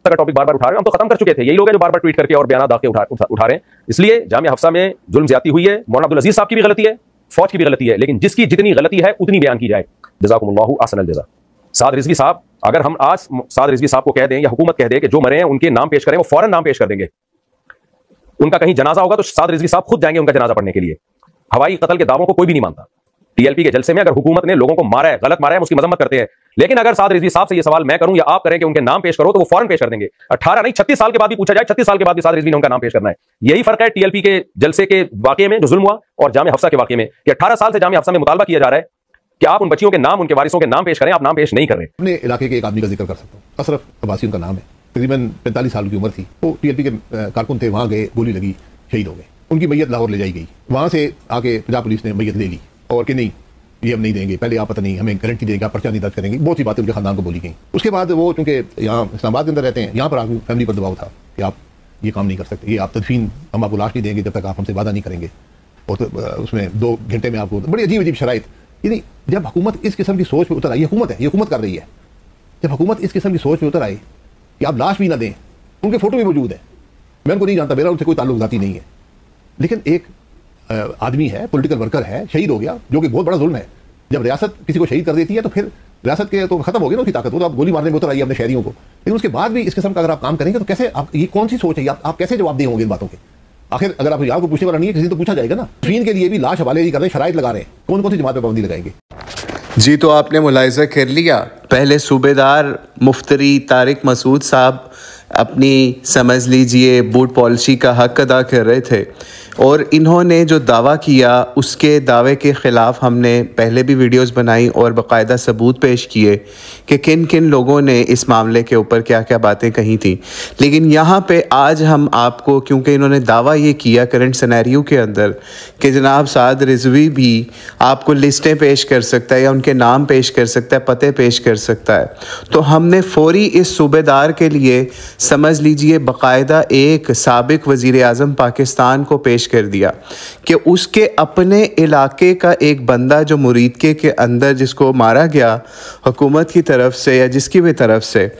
का टॉपिक बार बार उठा रहे हैं, हम तो खत्म कर चुके थे। यही लोग हैं जो बार बार ट्वीट करके और बयान दाके उठा रहे हैं। इसलिए जामिया हफ्सा में जुल्म ज्यादती हुई है, मौलाना अब्दुल अजीज साहब की भी गलती है, फौज की भी गलती है, लेकिन जिसकी जितनी गलती है उतनी बयान की जाए। जज़ाकुमुल्लाहु अहसनल जज़ा। साद रिजवी साहब, अगर हम आज साद रिजवी साहब को कह दें या हुकूमत कह दे कि जो मरे हैं उनके नाम पेश करें, वो फौरन नाम पेश कर देंगे। उनका कहीं जनाजा होगा तो साद रिजवी साहब खुद जाएंगे उनका जनाजा पढ़ने के लिए। हवाई कत्ल के दावों को कोई भी नहीं मानता। टीएलपी के जलसे में अगर हुकूमत ने लोगों को मारा है, गलत मारा है, उसकी मजम्मत करते हैं, लेकिन अगर साद रिजवी साहब से ये सवाल मैं करूं या आप करें कि उनके नाम पेश करो, तो वो फौरन पेश कर देंगे। 18 नहीं 36 साल के बाद भी पूछा जाए, 36 साल के बाद भी साद रिजवी ने उनका नाम पेश करना है। यही फर्क है टीएलपी के जलसे के वाकये में जो जुल्म हुआ और जामिया हफ्सा के वाकये में, कि 18 साल से जामिया हफ्सा में मुतालबा किया जा रहा है कि आप उन बच्चियों के नाम, उनके वारिसों के नाम पेश करें, आप नाम पेश नहीं कर रहे। अपने इलाके के एक आदमी का जिक्र कर सकता हूँ, अशरफ अब्बासी उनका नाम है, तकरीबन 45 साल की उम्र थी। वो टीएलपी के कारकुन थे, वहाँ गए, गोली लगी, शहीद हो गए। उनकी मैयत लाहौर ले जाई गई, वहाँ से आके पंजाब पुलिस ने मैयत ले ली और कि नहीं ये हम नहीं देंगे, पहले आप पता नहीं हमें गारंटी देंगे, आप पर्चा नहीं दर्ज करेंगे, बहुत सी बातें उनके खानदान को बोली गई। उसके बाद वो चूंकि यहाँ इस्लामाबाद के अंदर रहते हैं, यहाँ पर आपकी फैमिली पर दबाव था कि आप ये काम नहीं कर सकते, ये आप तदफीन हम आपको लाश नहीं देंगे जब तक आप हमसे वादा नहीं करेंगे, और तो उसमें 2 घंटे में आपको, बड़ी अजीब अजीब शराइत। यानी जब हुकूमत इस किस्म की सोच पर उतर आई, हुकूमत है, ये हुकूमत कर रही है, जब हुकूमत इस किस्म की सोच पर उतर आई कि आप लाश भी ना दें, उनके फोटो भी मौजूद है, मैं उनको नहीं जानता, मेरा उनसे कोई ताल्लुक जाती नहीं है, लेकिन एक आदमी है, पॉलिटिकल वर्कर है, शहीद हो गया, जो कि बहुत बड़ा जुल्म है। जब रियासत किसी को शहीद कर देती है तो फिर रियासत के तो खत्म हो गई ना उसकी ताकत, वो तो आप गोली मारने में उतर आई अपने शहरियों को, लेकिन उसके बाद भी इस किस्म का अगर आप काम करेंगे तो कैसे आप, ये कौन सी सोच है, आप कैसे जवाबदेह होंगे इन बातों के? आखिर अगर आप यहाँ को पूछने वाला नहीं है, किसी तो पूछा जाएगा ना। तदफीन के लिए भी लाश हवाले नहीं कर रहे, शराइत लगा रहे हैं, कौन कौन सी जमात पर पाबंदी लगाएंगे? जी, तो आपने मुलाहिज़ा कर लिया, पहले सूबेदार मुफ्तरी तारिक मसूद साहब अपनी समझ लीजिए बूट पॉलिसी का हक अदा कर रहे थे, और इन्होंने जो दावा किया उसके दावे के ख़िलाफ़ हमने पहले भी वीडियोस बनाई और बाकायदा सबूत पेश किए कि किन किन लोगों ने इस मामले के ऊपर क्या क्या बातें कही थी। लेकिन यहाँ पे आज हम आपको, क्योंकि इन्होंने दावा ये किया करंट सिनेरियो के अंदर कि जनाब साद रिजवी भी आपको लिस्टें पेश कर सकता है या उनके नाम पेश कर सकता है, पते पेश कर सकता है, तो हमने फ़ौरी इस सूबेदार के लिए समझ लीजिए बाकायदा एक साबिक वज़ीर आज़म पाकिस्तान को पेश कर दिया कि उसके अपने इलाके का एक बंदा जो मुरीदके के अंदर जिसको मारा गया हुकूमत की तरफ से या जिसकी भी तरफ से,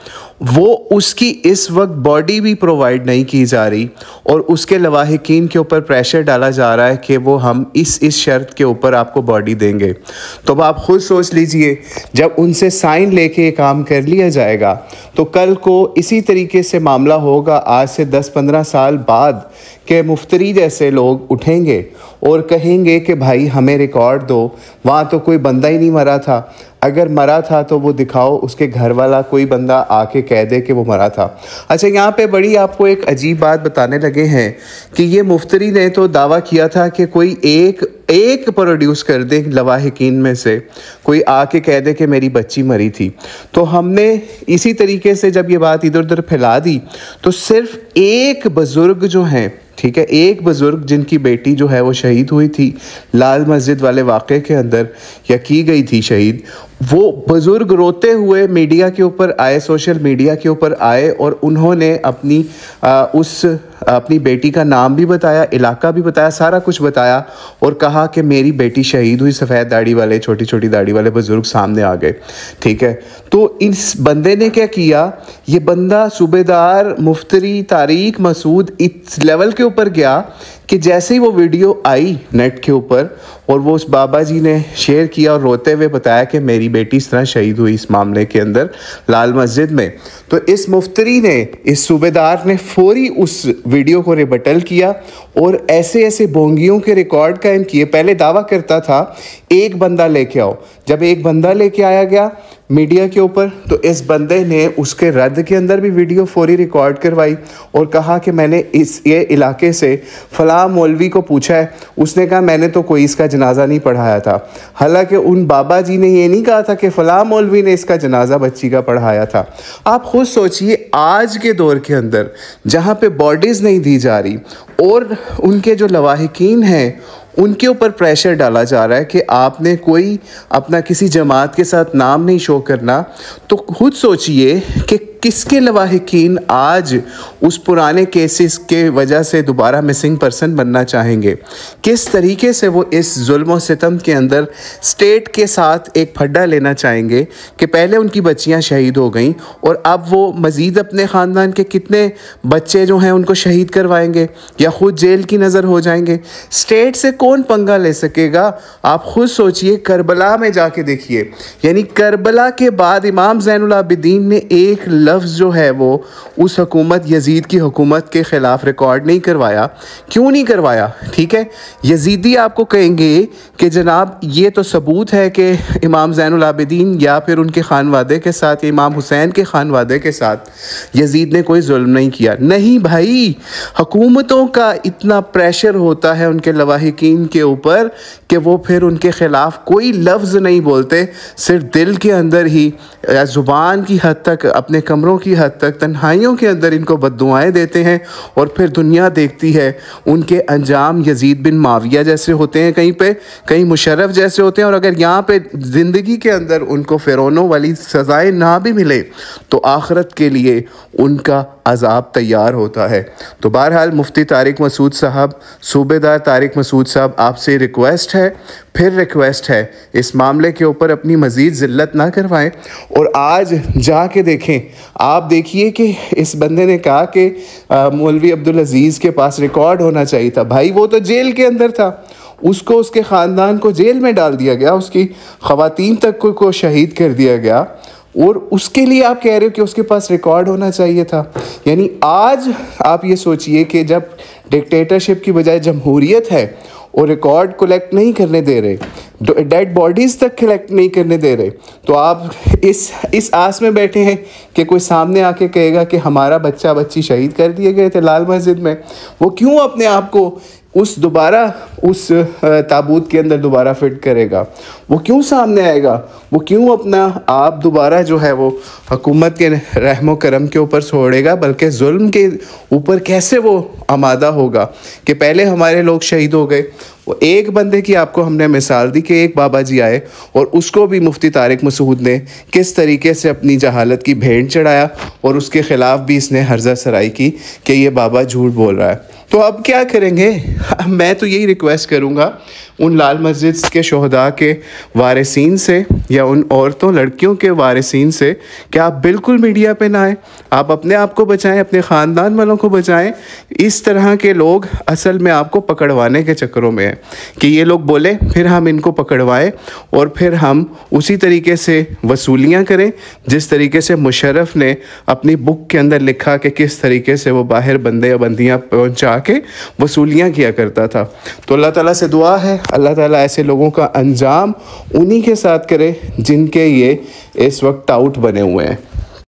वो उसकी इस वक्त बॉडी भी प्रोवाइड नहीं की जा रही और उसके लवाहिकीन के ऊपर प्रेशर डाला जा रहा है कि वो हम इस शर्त के ऊपर आपको बॉडी देंगे। तो अब आप ख़ुद सोच लीजिए, जब उनसे साइन लेके काम कर लिया जाएगा तो कल को इसी तरीके से मामला होगा आज से 10-15 साल बाद कि मुफ्तरी जैसे लोग उठेंगे और कहेंगे कि भाई हमें रिकॉर्ड दो, वहाँ तो कोई बंदा ही नहीं मरा था, अगर मरा था तो वो दिखाओ, उसके घर वाला कोई बंदा आके कह दे कि वो मरा था। अच्छा, यहाँ पे बड़ी आपको एक अजीब बात बताने लगे हैं कि ये मुफ्तरी ने तो दावा किया था कि कोई एक प्रोड्यूस कर दे लवाहिकीन में से, कोई आके कह दे कि मेरी बच्ची मरी थी। तो हमने इसी तरीके से जब ये बात इधर उधर फैला दी तो सिर्फ एक बुज़ुर्ग जो हैं, ठीक है, एक बुज़ुर्ग जिनकी बेटी जो है वो शहीद हुई थी लाल मस्जिद वाले वाक़े के अंदर या की गई थी शहीद, वो बुज़ुर्ग रोते हुए मीडिया के ऊपर आए, सोशल मीडिया के ऊपर आए और उन्होंने अपनी बेटी का नाम भी बताया, इलाका भी बताया, सारा कुछ बताया और कहा कि मेरी बेटी शहीद हुई। सफ़ेद दाढ़ी वाले, छोटी छोटी दाढ़ी वाले बुज़ुर्ग सामने आ गए, ठीक है। तो इस बंदे ने क्या किया, ये बंदा सूबेदार मुफ्तरी तारिक मसूद इस लेवल के ऊपर गया कि जैसे ही वो वीडियो आई नेट के ऊपर और वो उस बाबा जी ने शेयर किया और रोते हुए बताया कि मेरी बेटी इस तरह शहीद हुई इस मामले के अंदर लाल मस्जिद में, तो इस मुफ्तरी ने, इस सूबेदार ने फ़ौरी उस वीडियो को रिबटल किया और ऐसे ऐसे बोंगियों के रिकॉर्ड कायम किए। पहले दावा करता था एक बंदा लेके आओ, जब एक बंदा लेके आया गया मीडिया के ऊपर तो इस बंदे ने उसके रद्द के अंदर भी वीडियो फ़ौरी रिकॉर्ड करवाई और कहा कि मैंने ये इलाके से फ़लाँ मौलवी को पूछा है, उसने कहा मैंने तो कोई इसका जनाजा नहीं पढ़ाया था। हालांकि उन बाबा जी ने ये नहीं कहा था कि फ़लाँ मौलवी ने इसका जनाजा बच्ची का पढ़ाया था। आप खुद सोचिए, आज के दौर के अंदर जहाँ पे बॉडीज़ नहीं दी जा रही और उनके जो लवाहिकीन हैं उनके ऊपर प्रेशर डाला जा रहा है कि आपने कोई अपना किसी जमात के साथ नाम नहीं शो करना, तो खुद सोचिए कि किसके लवाहिकीन आज उस पुराने केसेस के वजह से दोबारा मिसिंग पर्सन बनना चाहेंगे? किस तरीके से वो इस जुल्म और सितम के अंदर स्टेट के साथ एक फड्डा लेना चाहेंगे कि पहले उनकी बच्चियां शहीद हो गई और अब वो मज़ीद अपने ख़ानदान के कितने बच्चे जो हैं उनको शहीद करवाएंगे या ख़ुद जेल की नज़र हो जाएंगे? स्टेट से कौन पंगा ले सकेगा? आप खुद सोचिए, करबला में जाके देखिए, यानी करबला के बाद इमाम ज़ैनुल आबिदीन ने एक लफ्ज़ जो है वो उस हुकूमत यजीद की हुकूमत के ख़िलाफ़ रिकॉर्ड नहीं करवाया। क्यों नहीं करवाया? ठीक है, यजीदी आपको कहेंगे कि जनाब ये तो सबूत है कि इमाम ज़ैनुल आबिदीन या फिर उनके खानवादे के साथ, इमाम हुसैन के खानवादे के साथ यजीद ने कोई जुल्म नहीं किया। नहीं भाई, हुकूमतों का इतना प्रेशर होता है उनके लवाहिकीन के ऊपर कि वो फिर उनके ख़िलाफ़ कोई लफ्ज़ नहीं बोलते, सिर्फ दिल के अंदर ही ज़ुबान की हद तक, अपने कमरों की हद तक, तन्हाइयों के अंदर इनको बद्दुआएँ देते हैं और फिर दुनिया देखती है उनके अंजाम यजीद बिन माविया जैसे होते हैं, कहीं पे कहीं मुशर्रफ जैसे होते हैं। और अगर यहाँ पे ज़िंदगी के अंदर उनको फ़िरौनों वाली सज़ाएँ ना भी मिले तो आखिरत के लिए उनका अज़ाब तैयार होता है। तो बहरहाल मुफ्ती तारिक मसूद साहब, सूबेदार तारिक मसूद साहब, आपसे रिक्वेस्ट है, फिर रिक्वेस्ट है, इस मामले के ऊपर अपनी मज़ीद ज़िल्लत ना करवाएं और आज जाके देखें। आप देखिए कि इस बंदे ने कहा कि मौलवी अब्दुल अजीज़ के पास रिकॉर्ड होना चाहिए था। भाई वो तो जेल के अंदर था, उसको, उसके ख़ानदान को जेल में डाल दिया गया, उसकी ख़वातीन तक को शहीद कर दिया गया और उसके लिए आप कह रहे हो कि उसके पास रिकॉर्ड होना चाहिए था। यानी आज आप ये सोचिए कि जब डिक्टेटरशिप की बजाय जमहूरियत है और रिकॉर्ड कलेक्ट नहीं करने दे रहे, डेड बॉडीज़ तक कलेक्ट नहीं करने दे रहे, तो आप इस आस में बैठे हैं कि कोई सामने आके कहेगा कि हमारा बच्चा बच्ची शहीद कर दिए गए थे लाल मस्जिद में। वो क्यों अपने आप को उस ताबूत के अंदर दोबारा फिट करेगा? वो क्यों सामने आएगा? वो क्यों अपना आप दोबारा जो है वो हुकूमत के रहमो करम के ऊपर छोड़ेगा, बल्कि जुल्म के ऊपर कैसे वो आमादा होगा कि पहले हमारे लोग शहीद हो गए। वो एक बंदे की आपको हमने मिसाल दी कि एक बाबा जी आए और उसको भी मुफ्ती तारिक मसूद ने किस तरीके से अपनी जहालत की भेंट चढ़ाया और उसके ख़िलाफ़ भी इसने हर्जा सराई की कि ये बाबा झूठ बोल रहा है। तो अब क्या करेंगे? मैं तो यही रिक्वेस्ट करूँगा उन लाल मस्जिद के शोहदा के वारिसीन से या उन औरतों लड़कियों के वारिसीन से कि आप बिल्कुल मीडिया पे ना आए, आप अपने आप को बचाएं, अपने ख़ानदान वालों को बचाएं। इस तरह के लोग असल में आपको पकड़वाने के चक्करों में हैं कि ये लोग बोले, फिर हम इनको पकड़वाएं और फिर हम उसी तरीके से वसूलियाँ करें जिस तरीके से मुशर्रफ ने अपनी बुक के अंदर लिखा कि किस तरीके से वो बाहर बंदे या बंदियाँ पहुँचा के वसूलियाँ किया करता था। तो अल्लाह ताला से दुआ है, अल्लाह ताला ऐसे लोगों का अंजाम उन्हीं के साथ करे जिनके ये इस वक्त आउट बने हुए हैं।